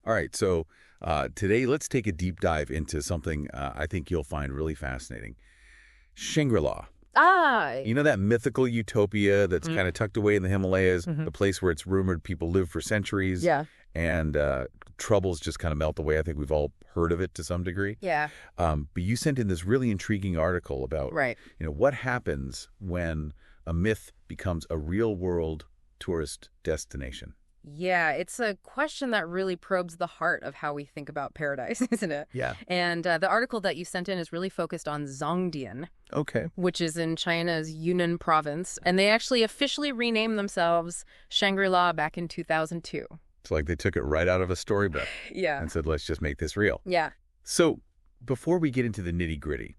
All right, so today let's take a deep dive into something I think you'll find really fascinating. Shangri-La. Ah, You know that mythical utopia that's kind of tucked away in the Himalayas, the place where it's rumored people live for centuries, yeah, and troubles just kind of melt away. I think we've all heard of it to some degree. yeah, But you sent in this really intriguing article about, right. what happens when a myth becomes a real-world tourist destination. Yeah, it's a question that really probes the heart of how we think about paradise, isn't it? Yeah. And the article that you sent in is really focused on Zhongdian, Okay. which is in China's Yunnan province. And they actually officially renamed themselves Shangri-La back in 2002. It's like they took it right out of a storybook Yeah. and said, let's just make this real. Yeah. So before we get into the nitty-gritty,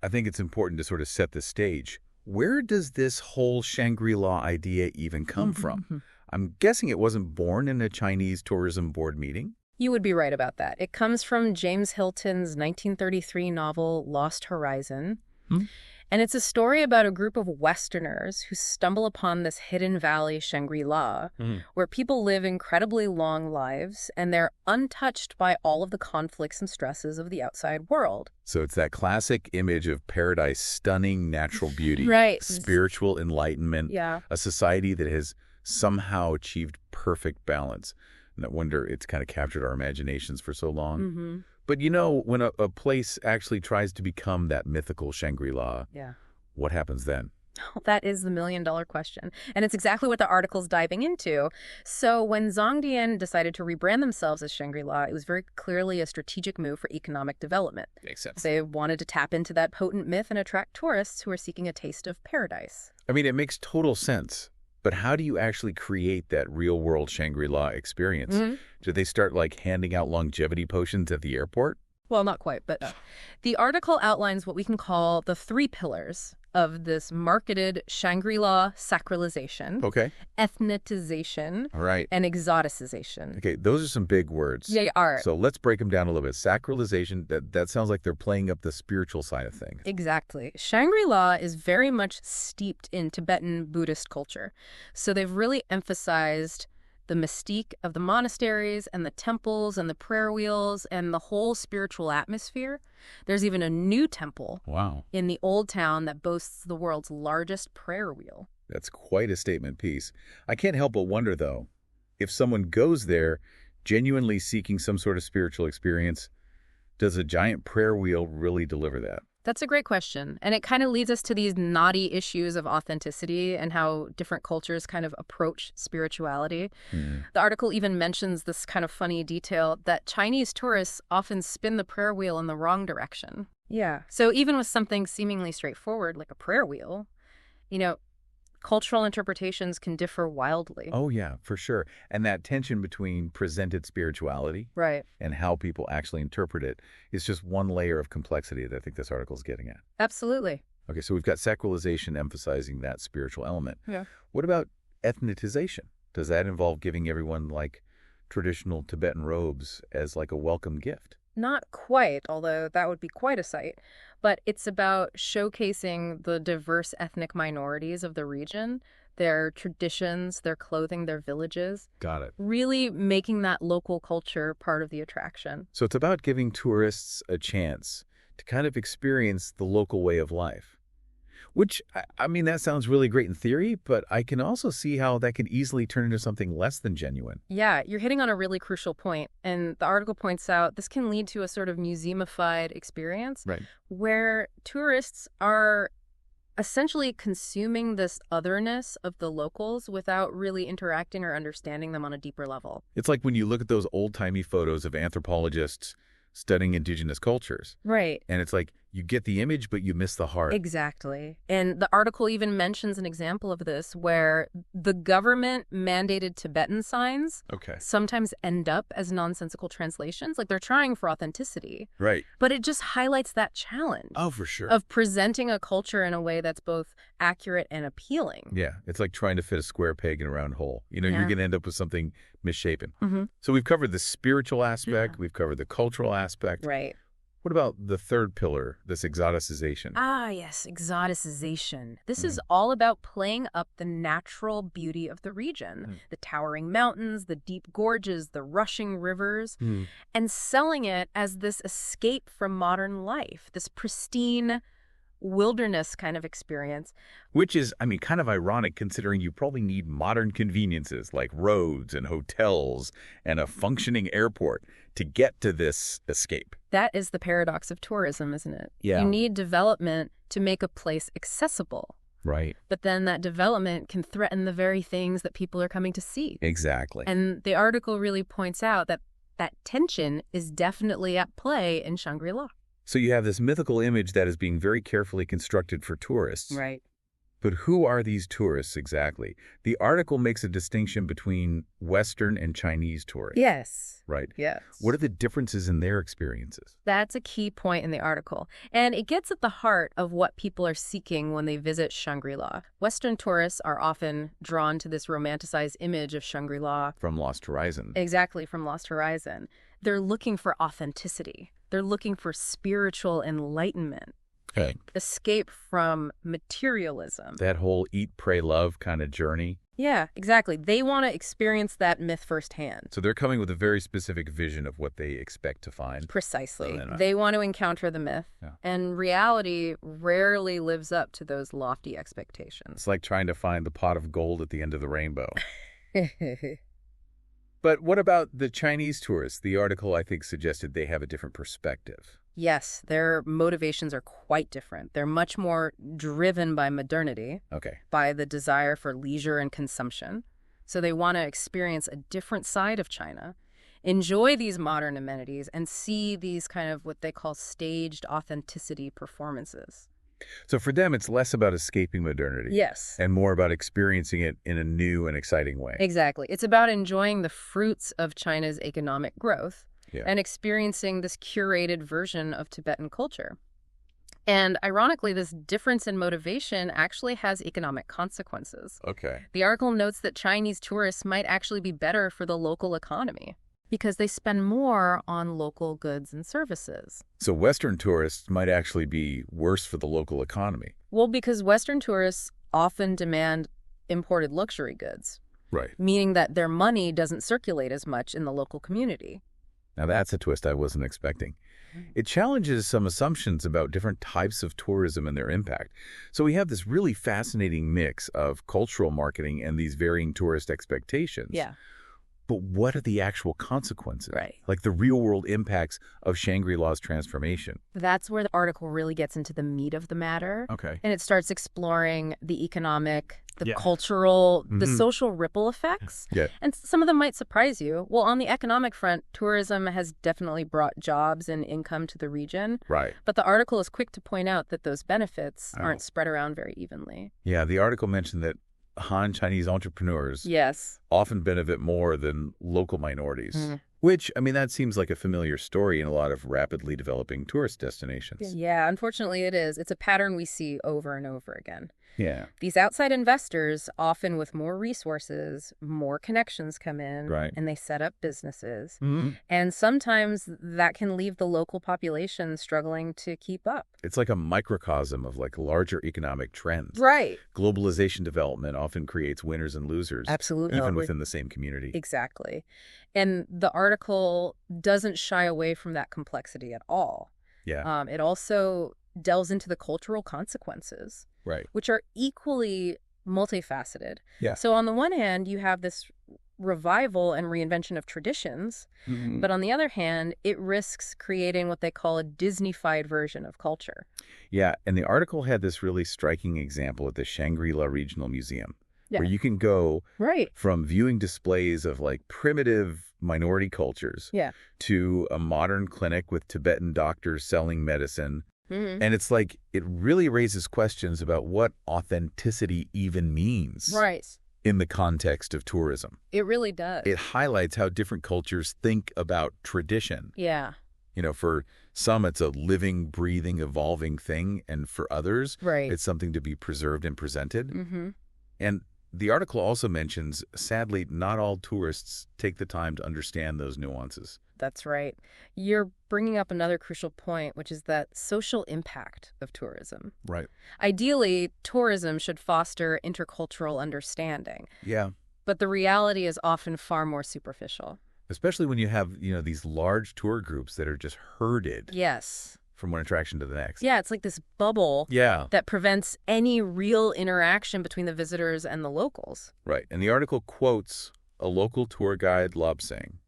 I think it's important to sort of set the stage. Where does this whole Shangri-La idea even come from? I'm guessing it wasn't born in a Chinese tourism board meeting. You would be right about that. It comes from James Hilton's 1933 novel, Lost Horizon. And it's a story about a group of Westerners who stumble upon this hidden valley, Shangri-La, where people live incredibly long lives and they're untouched by all of the conflicts and stresses of the outside world. So it's that classic image of paradise, stunning natural beauty, Right. spiritual enlightenment, Yeah. a society that has somehow achieved perfect balance. No wonder it's kind of captured our imaginations for so long. But when a place actually tries to become that mythical Shangri-La, Yeah. what happens then? That is the million-dollar question. And it's exactly what the article's diving into. So when Zhongdian decided to rebrand themselves as Shangri-La, it was very clearly a strategic move for economic development. Makes sense. They wanted to tap into that potent myth and attract tourists who are seeking a taste of paradise. I mean, it makes total sense. But how do you actually create that real-world Shangri-La experience? Do they start, handing out longevity potions at the airport? Well, not quite, but the article outlines what we can call the 3 pillars of this marketed Shangri-La sacralization, Okay. ethnitization, All right. and exoticization. Okay, those are some big words. They are. So let's break them down a little bit. Sacralization, that sounds like they're playing up the spiritual side of things. Exactly. Shangri-La is very much steeped in Tibetan Buddhist culture. So they've really emphasized the mystique of the monasteries and the temples and the prayer wheels and the whole spiritual atmosphere. There's even a new temple Wow. in the old town that boasts the world's largest prayer wheel. That's quite a statement piece. I can't help but wonder, though, if someone goes there genuinely seeking some sort of spiritual experience, does a giant prayer wheel really deliver that? That's a great question. And it kind of leads us to these knotty issues of authenticity and how different cultures kind of approach spirituality. The article even mentions this kind of funny detail that Chinese tourists often spin the prayer wheel in the wrong direction. Yeah. So even with something seemingly straightforward like a prayer wheel, cultural interpretations can differ wildly. Oh, yeah, for sure. And that tension between presented spirituality Right. and how people actually interpret it is just one layer of complexity that I think this article is getting at. Absolutely. Okay, so we've got sacralization emphasizing that spiritual element. Yeah. What about ethnitization? Does that involve giving everyone traditional Tibetan robes as a welcome gift? Not quite, although that would be quite a sight. But it's about showcasing the diverse ethnic minorities of the region, their traditions, their clothing, their villages. Got it. Really making that local culture part of the attraction. So it's about giving tourists a chance to kind of experience the local way of life. Which, I mean, that sounds really great in theory, but I can also see how that can easily turn into something less than genuine. Yeah, you're hitting on a really crucial point. And the article points out this can lead to a sort of museumified experience where tourists are essentially consuming this otherness of the locals without really interacting or understanding them on a deeper level. It's like when you look at those old-timey photos of anthropologists studying indigenous cultures. Right. And it's like you get the image, but you miss the heart. Exactly. And the article even mentions an example of this where the government mandated Tibetan signs Okay. sometimes end up as nonsensical translations. Like they're trying for authenticity. Right. But it just highlights that challenge Oh, for sure. of presenting a culture in a way that's both accurate and appealing. Yeah, it's like trying to fit a square peg in a round hole. You're Yeah. going to end up with something misshapen. Mm-hmm. So we've covered the spiritual aspect. We've covered the cultural aspect. Right. What about the third pillar, this exoticization? Ah, yes, exoticization. This is all about playing up the natural beauty of the region, the towering mountains, the deep gorges, the rushing rivers, and selling it as this escape from modern life, this pristine wilderness kind of experience. Which is, I mean, kind of ironic considering you probably need modern conveniences like roads and hotels and a functioning airport to get to this escape. That is the paradox of tourism, isn't it? Yeah. You need development to make a place accessible. Right. But then that development can threaten the very things that people are coming to see. Exactly. And the article really points out that that tension is definitely at play in Shangri-La. So you have this mythical image that is being very carefully constructed for tourists. Right. But who are these tourists exactly? The article makes a distinction between Western and Chinese tourists. Yes. Right. Yes. What are the differences in their experiences? That's a key point in the article. And it gets at the heart of what people are seeking when they visit Shangri-La. Western tourists are often drawn to this romanticized image of Shangri-La. From Lost Horizon. Exactly, from Lost Horizon. They're looking for authenticity. They're looking for spiritual enlightenment. Okay. Escape from materialism. That whole eat, pray, love kind of journey. Yeah, exactly. They want to experience that myth firsthand. So they're coming with a very specific vision of what they expect to find. Precisely. So they want to encounter the myth. Yeah. And reality rarely lives up to those lofty expectations. It's like trying to find the pot of gold at the end of the rainbow. But what about the Chinese tourists? The article, I think, suggested they have a different perspective. Yes, their motivations are quite different. They're much more driven by modernity, Okay. by the desire for leisure and consumption. So they want to experience a different side of China, enjoy these modern amenities, and see these kind of what they call staged authenticity performances. So for them, it's less about escaping modernity. Yes. And more about experiencing it in a new and exciting way. Exactly. It's about enjoying the fruits of China's economic growth and experiencing this curated version of Tibetan culture. And ironically, this difference in motivation actually has economic consequences. Okay. The article notes that Chinese tourists might actually be better for the local economy because they spend more on local goods and services. So Western tourists might actually be worse for the local economy. Well, because Western tourists often demand imported luxury goods, Right. meaning that their money doesn't circulate as much in the local community. Now that's a twist I wasn't expecting. It challenges some assumptions about different types of tourism and their impact. So we have this really fascinating mix of cultural marketing and these varying tourist expectations. Yeah. But what are the actual consequences? Right. Like the real-world impacts of Shangri-La's transformation. That's where the article really gets into the meat of the matter. Okay. And it starts exploring the economic, the Yeah. cultural, the social ripple effects. Yeah. And some of them might surprise you. Well, on the economic front, tourism has definitely brought jobs and income to the region. Right. But the article is quick to point out that those benefits aren't spread around very evenly. Yeah, the article mentioned that Han Chinese entrepreneurs Yes. often benefit more than local minorities. Which, I mean, that seems like a familiar story in a lot of rapidly developing tourist destinations. Yeah, unfortunately it is. It's a pattern we see over and over again. Yeah. These outside investors, often with more resources, more connections come in, Right. and they set up businesses. Mm-hmm. And sometimes that can leave the local population struggling to keep up. It's like a microcosm of like larger economic trends. Right. Globalization development often creates winners and losers. Absolutely. Even within the same community. Exactly. And the article doesn't shy away from that complexity at all. Yeah. It also delves into the cultural consequences, Right. which are equally multifaceted. Yeah. So on the one hand, you have this revival and reinvention of traditions, but on the other hand, it risks creating what they call a Disney-fied version of culture. Yeah, and the article had this really striking example at the Shangri-La Regional Museum, where you can go Right. from viewing displays of like primitive minority cultures to a modern clinic with Tibetan doctors selling medicine. And it's like, it really raises questions about what authenticity even means Right. in the context of tourism. It really does. It highlights how different cultures think about tradition. Yeah. You know, for some, it's a living, breathing, evolving thing. And for others, Right. it's something to be preserved and presented. And The article also mentions, sadly, not all tourists take the time to understand those nuances. That's right. You're bringing up another crucial point, which is that social impact of tourism. Right. Ideally, tourism should foster intercultural understanding, Yeah. but the reality is often far more superficial. Especially when you have, these large tour groups that are just herded Yes. from one attraction to the next. Yeah, it's like this bubble Yeah. that prevents any real interaction between the visitors and the locals. Right. And the article quotes a local tour guide, Lob Singh,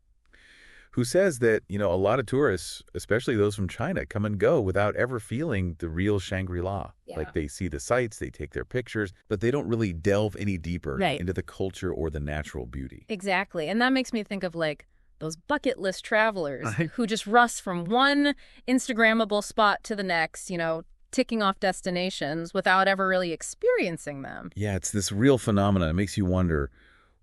who says that, a lot of tourists, especially those from China, come and go without ever feeling the real Shangri-La. Yeah. Like they see the sights, they take their pictures, but they don't really delve any deeper Right. into the culture or the natural beauty. Exactly. And that makes me think of like those bucket list travelers Right. who just rush from one Instagrammable spot to the next, ticking off destinations without ever really experiencing them. Yeah, it's this real phenomenon. It makes you wonder,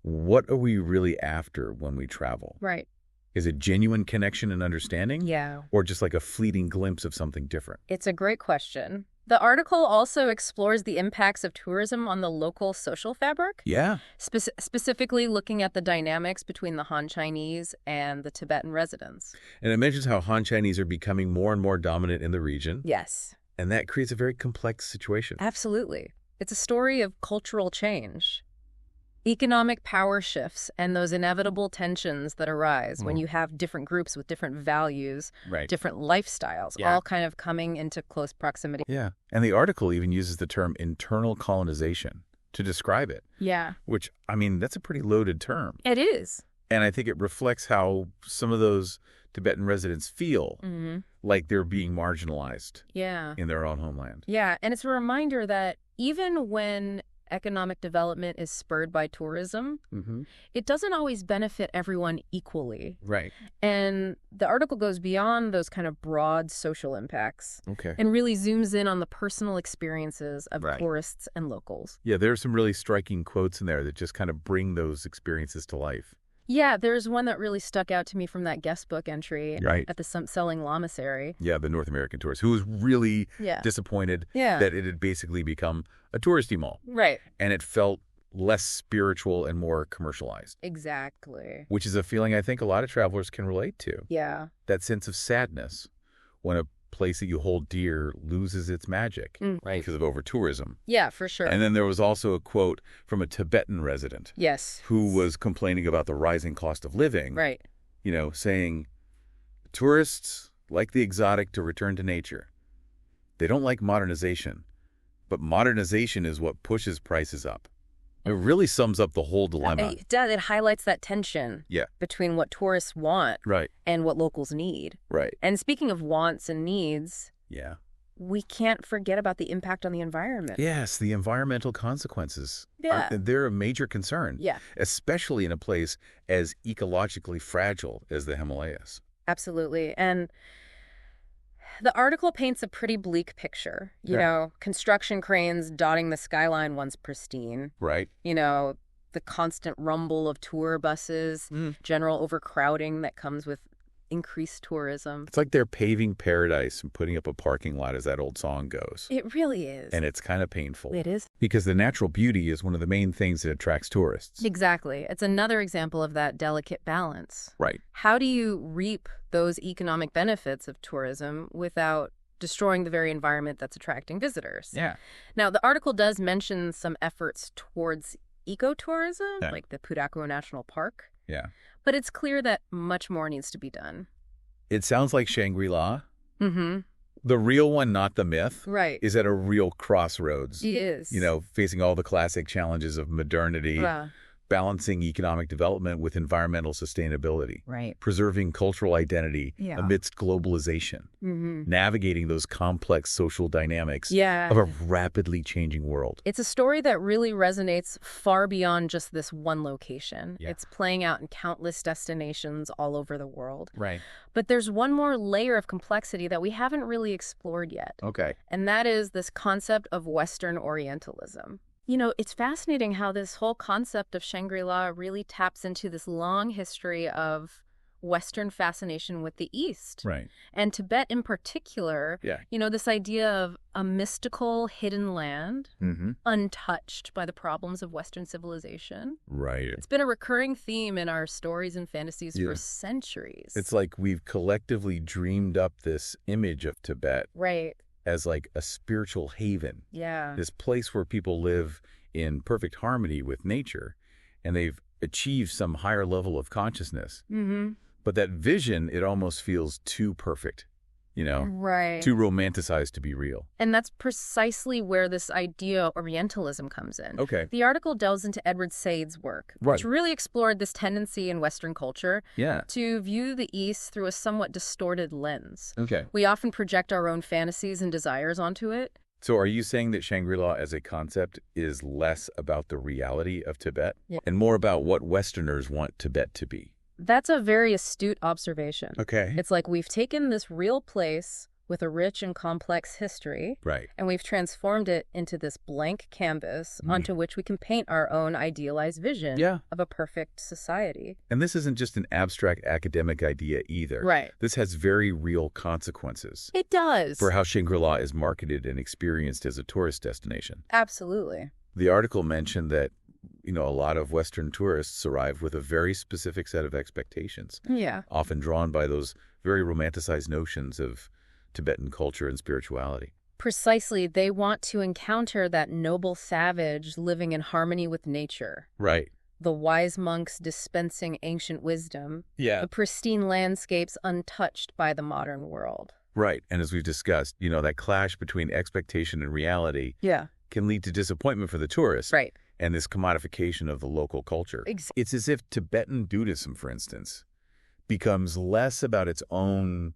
what are we really after when we travel? Right. Is it genuine connection and understanding? Yeah. Or just like a fleeting glimpse of something different? It's a great question. The article also explores the impacts of tourism on the local social fabric, Yeah. specifically looking at the dynamics between the Han Chinese and the Tibetan residents. And it mentions how Han Chinese are becoming more and more dominant in the region. Yes, And that creates a very complex situation. absolutely. It's a story of cultural change, economic power shifts, and those inevitable tensions that arise when you have different groups with different values, Right. different lifestyles, Yeah. all kind of coming into close proximity. Yeah. And the article even uses the term internal colonization to describe it, Yeah, which, that's a pretty loaded term. it is. And I think it reflects how some of those Tibetan residents feel like they're being marginalized Yeah. in their own homeland. Yeah, and it's a reminder that even when economic development is spurred by tourism, it doesn't always benefit everyone equally. Right. And the article goes beyond those kind of broad social impacts Okay. and really zooms in on the personal experiences of Right. tourists and locals. Yeah, there are some really striking quotes in there that just kind of bring those experiences to life. Yeah, there's one that really stuck out to me from that guest book entry Right. at the Selling Lamasery. Yeah, the North American tourist who was really Yeah. disappointed Yeah. that it had basically become a touristy mall. Right. And it felt less spiritual and more commercialized, Exactly. which is a feeling I think a lot of travelers can relate to. Yeah. That sense of sadness when a place that you hold dear loses its magic Right. because of over-tourism. Yeah, for sure. And then there was also a quote from a Tibetan resident Yes. who was complaining about the rising cost of living, Right. Saying, tourists like the exotic to return to nature. They don't like modernization, but modernization is what pushes prices up. It really sums up the whole dilemma. It does. It highlights that tension Yeah. between what tourists want Right, and what locals need. right. And speaking of wants and needs, Yeah. we can't forget about the impact on the environment. Yes, the environmental consequences. Yeah. They're a major concern. Yeah, Especially in a place as ecologically fragile as the Himalayas. absolutely. And the article paints a pretty bleak picture. Construction cranes dotting the skyline once pristine. Right. The constant rumble of tour buses, general overcrowding that comes with increased tourism. It's like they're paving paradise and putting up a parking lot, as that old song goes. It really is. And it's kind of painful. It is. Because the natural beauty is one of the main things that attracts tourists. Exactly. It's another example of that delicate balance. Right. How do you reap those economic benefits of tourism without destroying the very environment that's attracting visitors? Yeah. Now, the article does mention some efforts towards ecotourism, Yeah. like the Pudako National Park, Yeah. but it's clear that much more needs to be done. It sounds like Shangri-La. Mm-hmm. The real one, not the myth, Right. is at a real crossroads. It is. Facing all the classic challenges of modernity, Yeah. balancing economic development with environmental sustainability, Right. preserving cultural identity Yeah. amidst globalization, Mm-hmm. navigating those complex social dynamics Yeah. of a rapidly changing world. It's a story that really resonates far beyond just this one location. Yeah. It's playing out in countless destinations all over the world. Right. But there's one more layer of complexity that we haven't really explored yet, Okay. and that is this concept of Western Orientalism. It's fascinating how this whole concept of Shangri-La really taps into this long history of Western fascination with the East. Right. And Tibet in particular, Yeah. this idea of a mystical hidden land, untouched by the problems of Western civilization. Right. It's been a recurring theme in our stories and fantasies for centuries. It's like we've collectively dreamed up this image of Tibet as like a spiritual haven. Yeah. This place where people live in perfect harmony with nature, and they've achieved some higher level of consciousness. But that vision, it almost feels too perfect, too romanticized to be real. And that's precisely where this idea of Orientalism comes in. Okay. The article delves into Edward Said's work, which really explored this tendency in Western culture to view the East through a somewhat distorted lens. Okay. We often project our own fantasies and desires onto it. So are you saying that Shangri-La as a concept is less about the reality of Tibet and more about what Westerners want Tibet to be? That's a very astute observation. Okay. It's like we've taken this real place with a rich and complex history, and we've transformed it into this blank canvas onto which we can paint our own idealized vision of a perfect society. And this isn't just an abstract academic idea either. Right. This has very real consequences. It does. For how Shangri-La is marketed and experienced as a tourist destination. Absolutely. The article mentioned that a lot of Western tourists arrive with a very specific set of expectations. Yeah. Often drawn by those very romanticized notions of Tibetan culture and spirituality. Precisely. They want to encounter that noble savage living in harmony with nature. Right. The wise monks dispensing ancient wisdom. Yeah. The pristine landscapes untouched by the modern world. Right. And as we've discussed, that clash between expectation and reality can lead to disappointment for the tourist. Right. And this commodification of the local culture. It's as if Tibetan Buddhism, for instance, becomes less about its own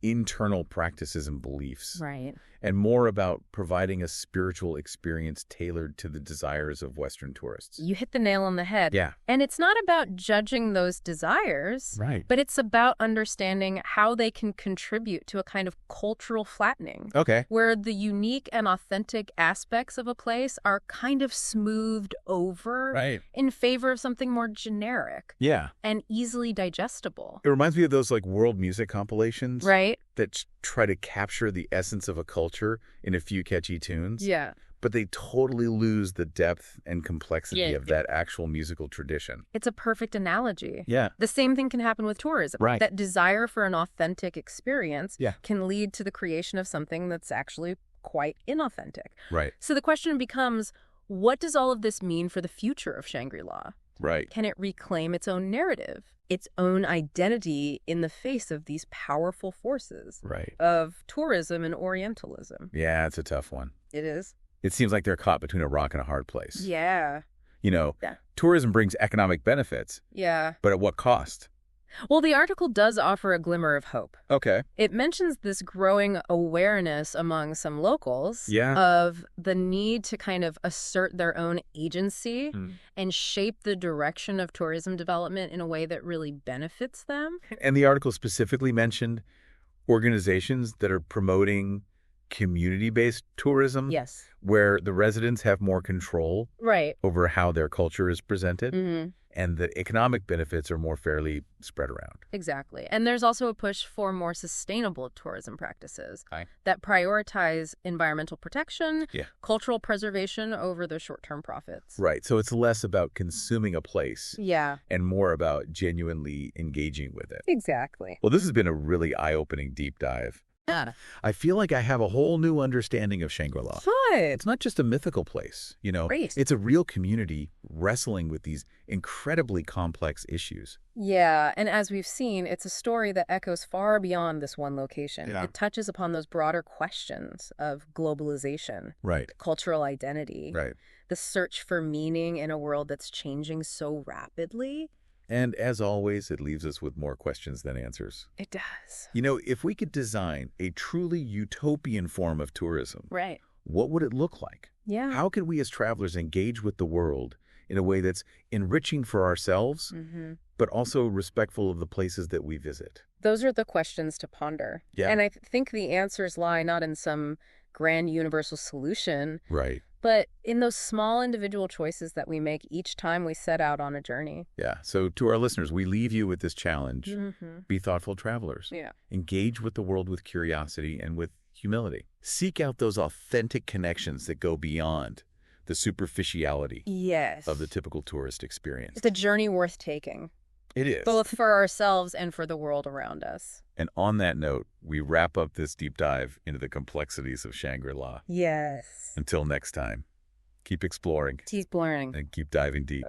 internal practices and beliefs. Right. And more about providing a spiritual experience tailored to the desires of Western tourists. You hit the nail on the head. Yeah. And it's not about judging those desires, right, but it's about understanding how they can contribute to a kind of cultural flattening. Okay. Where the unique and authentic aspects of a place are kind of smoothed over in favor of something more generic. Yeah. And easily digestible. It reminds me of those like world music compilations. Right. That try to capture the essence of a culture in a few catchy tunes. Yeah. But they totally lose the depth and complexity of that actual musical tradition. It's a perfect analogy. Yeah. The same thing can happen with tourism. Right. That desire for an authentic experience can lead to the creation of something that's actually quite inauthentic. Right. So the question becomes, what does all of this mean for the future of Shangri-La? Right. Can it reclaim its own narrative, its own identity in the face of these powerful forces of tourism and Orientalism? Yeah, it's a tough one. It is. It seems like they're caught between a rock and a hard place. Yeah. Tourism brings economic benefits. Yeah. But at what cost? Well, the article does offer a glimmer of hope. Okay. It mentions this growing awareness among some locals of the need to kind of assert their own agency and shape the direction of tourism development in a way that really benefits them. And the article specifically mentioned organizations that are promoting community-based tourism. Yes. Where the residents have more control over how their culture is presented. Mm-hmm. And the economic benefits are more fairly spread around. Exactly. And there's also a push for more sustainable tourism practices that prioritize environmental protection, cultural preservation over the short-term profits. Right. So it's less about consuming a place and more about genuinely engaging with it. Exactly. Well, this has been a really eye-opening deep dive. I feel like I have a whole new understanding of Shangri-La. Fun. It's not just a mythical place, Great. It's a real community wrestling with these incredibly complex issues. Yeah, and as we've seen, it's a story that echoes far beyond this one location. Yeah. It touches upon those broader questions of globalization, cultural identity, the search for meaning in a world that's changing so rapidly. And as always, it leaves us with more questions than answers. It does. If we could design a truly utopian form of tourism, what would it look like? Yeah. How could we as travelers engage with the world in a way that's enriching for ourselves, but also respectful of the places that we visit? Those are the questions to ponder. Yeah. And I think the answers lie not in some grand universal solution, But in those small individual choices that we make each time we set out on a journey. Yeah. So to our listeners, we leave you with this challenge. Be thoughtful travelers. Yeah. Engage with the world with curiosity and with humility. Seek out those authentic connections that go beyond the superficiality Yes. of the typical tourist experience. It's a journey worth taking. It is. Both for ourselves and for the world around us. And on that note, we wrap up this deep dive into the complexities of Shangri-La. Yes. Until next time, keep exploring Keep blurring. and keep diving deep.